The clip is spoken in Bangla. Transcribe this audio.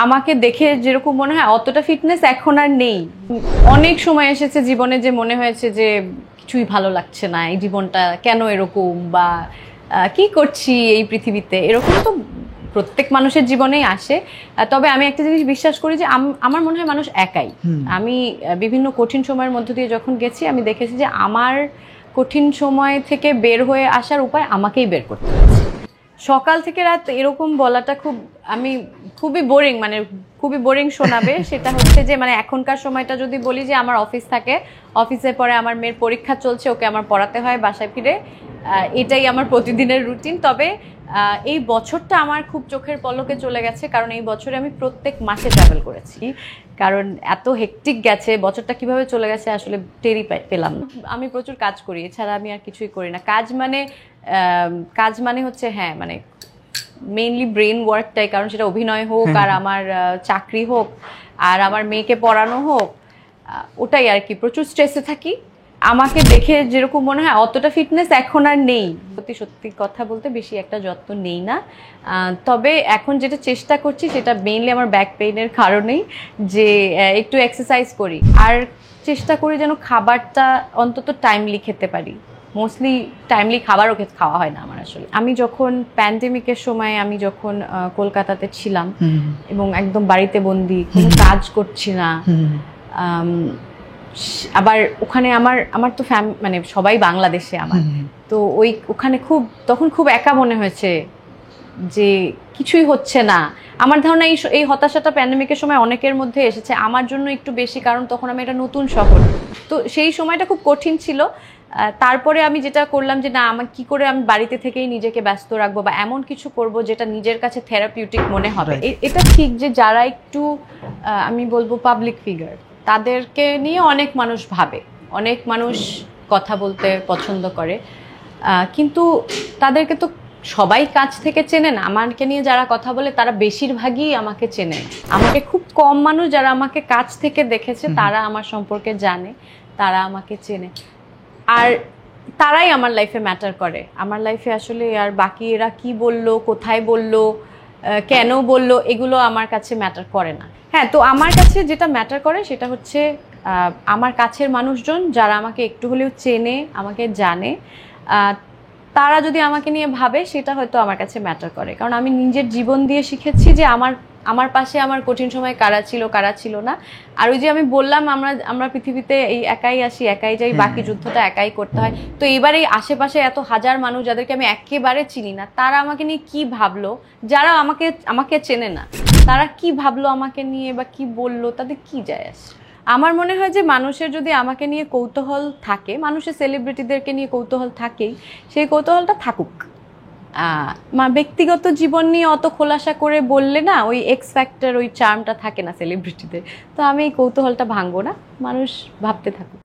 আমাকে দেখে যেরকম মনে হয় অতটা ফিটনেস এখন আর নেই। অনেক সময় এসেছে জীবনে যে মনে হয়েছে যে কিছুই ভালো লাগছে না, এই জীবনটা কেন এরকম, বা কি করছি এই পৃথিবীতে, এরকম তো প্রত্যেক মানুষের জীবনেই আসে। তবে আমি একটা জিনিস বিশ্বাস করি যে আমার মনে হয় মানুষ একাই। আমি বিভিন্ন কঠিন সময়ের মধ্য দিয়ে যখন গেছি আমি দেখেছি যে আমার কঠিন সময় থেকে বের হয়ে আসার উপায় আমাকেই বের করতে হয়েছে। সকাল থেকে রাত এরকম বলাটা খুবই বোরিং, মানে খুবই বোরিং শোনাবে। সেটা হচ্ছে যে মানে এখনকার সময়টা যদি বলি যে আমার অফিস থাকে, অফিসের পরে আমার মেয়ের পরীক্ষা চলছে, ওকে আমার পড়াতে হয় বাসায় ফিরে, এটাই আমার প্রতিদিনের রুটিন। তবে এই বছরটা আমার খুব চোখের পলকে চলে গেছে, কারণ এই বছরে আমি প্রত্যেক মাসে ট্রাভেল করেছি। কারণ এত হেক্টিক গেছে বছরটা, কিভাবে চলে গেছে আসলে টেরই পেলাম না। আমি প্রচুর কাজ করি, এছাড়া আমি আর কিছুই করি না। কাজ মানে হচ্ছে হ্যাঁ মানে মেইনলি ব্রেন ওয়ার্কটাই, কারণ সেটা অভিনয় হোক আর আমার চাকরি হোক আর আমার মেয়েকে পড়ানো হোক, ওটাই আর কি। প্রচুর স্ট্রেসে থাকি। আমাকে দেখে যেরকম মনে হয় অতটা ফিটনেস এখন আর নেই। সত্যি কথা বলতে বেশি একটা যত্ন নেই না। তবে এখন যেটা চেষ্টা করছি সেটা মেইনলি আমার ব্যাক পেইনের কারণেই, যে একটু এক্সারসাইজ করি আর চেষ্টা করি যেন খাবারটা অন্তত টাইমলি খেতে পারি। মোস্টলি টাইমলি খাবারও খাওয়া হয় না আমার আসলে। আমি যখন প্যান্ডেমিকের সময় আমি যখন কলকাতাতে ছিলাম এবং একদম বাড়িতে বন্দি, কোনো কাজ করছি না, আবার ওখানে আমার তো মানে সবাই বাংলাদেশে, আমার তো ওখানে তখন খুব একা মনে হয়েছে যে কিছুই হচ্ছে না। আমার ধারণা এই হতাশাটা প্যান্ডেমিকের সময় অনেকের মধ্যে এসেছে, আমার জন্য একটু বেশি, কারণ তখন আমি একটা নতুন শহর। তো সেই সময়টা খুব কঠিন ছিল। তারপরে আমি যেটা করলাম যে না, আমার কি করে আমি বাড়িতে থেকেই নিজেকে ব্যস্ত রাখবো বা এমন কিছু করব যেটা নিজের কাছে থেরাপিউটিক মনে হবে। এটা ঠিক যে যারা একটু আমি বলবো পাবলিক ফিগার, তাদেরকে নিয়ে অনেক মানুষ ভাবে, অনেক মানুষ কথা বলতে পছন্দ করে, কিন্তু তাদেরকে তো সবাই কাছ থেকে চেনে না। আমাকে নিয়ে যারা কথা বলে তারা বেশিরভাগই আমাকে চেনে না। আমাকে খুব কম মানুষ যারা আমাকে কাছ থেকে দেখেছে তারা আমার সম্পর্কে জানে, তারা আমাকে চেনে, আর তারাই আমার লাইফে ম্যাটার করে। আমার লাইফে আসলে আর বাকি এরা কি বললো, কোথায় বললো, কেন বললো, এগুলো আমার কাছে ম্যাটার করে না। হ্যাঁ, তো আমার কাছে যেটা ম্যাটার করে সেটা হচ্ছে আমার কাছের মানুষজন যারা আমাকে একটু হলেও চেনে, আমাকে জানে, তারা যদি আমাকে নিয়ে ভাবে, সেটা হয়তো আমার কাছে ম্যাটার করে। কারণ আমি নিজের জীবন দিয়ে শিখেছি যে আমার পাশে আমার কঠিন সময় কারা ছিল কারা ছিল না। আর ওই যে আমি বললাম আমরা পৃথিবীতে এই একাই আসি একাই যাই, বাকি যুদ্ধটা একাই করতে হয়। তো এবার এই আশেপাশে এত হাজার মানুষ যাদেরকে আমি একেবারে চিনি না, তারা আমাকে নিয়ে কি ভাবলো, যারা আমাকে চেনে না তারা কি ভাবলো আমাকে নিয়ে বা কি বললো, তাদের কি যায় আসে। আমার মনে হয় যে মানুষের যদি আমাকে নিয়ে কৌতূহল থাকে, মানুষের সেলিব্রিটিদেরকে নিয়ে কৌতূহল থাকেই, সেই কৌতূহলটা থাকুক। ব্যক্তিগত জীবন নিয়ে অত খোলাসা করে বললে না, ওই এক্স ফ্যাক্টর, ওই চার্মটা থাকে না সেলিব্রিটিদের। তো আমি এই কৌতূহলটা ভাঙবো না, মানুষ ভাবতে থাকুক।